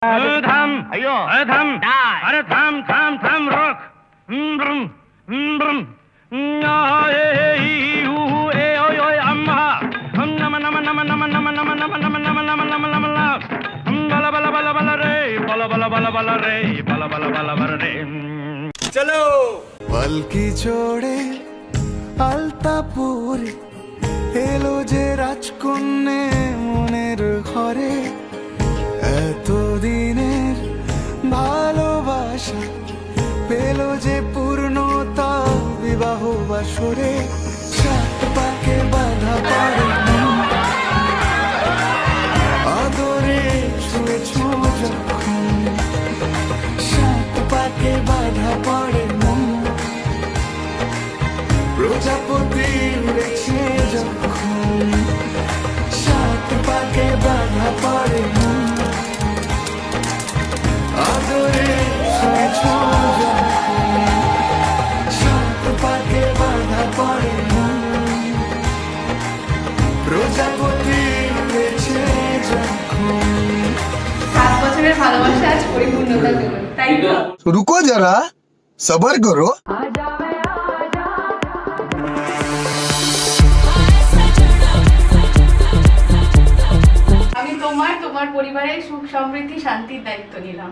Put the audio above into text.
থাম আইয়ো থাম আরে থাম থাম থাম রক আম্মা নম নম নম নম নম নম নম নম নম নম নম নম বলা বলা বলা বলা রে বলা বলা বলা বলা রে বলা বলা বলা বলা রে চলো পালকি চড়ে আলতাপুর এলো যে রাজকন্যে মনের ঘরে এতদিনের ভালোবাসা পেলো যে পূর্ণতা বিবাহ বাসরে সাত পাকে বাধা পড়ে আদরে ছুঁয়েছ যখন সাত পাকে বাধা পড়ে প্রজাপতি উড়েছে যখন সাত পাকে বাধা পড়ে আদরে ছুঁয়েছ যখন সাত পাকে বাধা পড়ে প্রজাপতি উড়েছে যখন 7 বছরের ভালোবাসা আজ পরিপূর্ণতা পেল, তাই তো? रुको जरा सबर करो। আমি তোমার পরিবারের সুখ সমৃদ্ধি শান্তির দায়িত্ব নিলাম।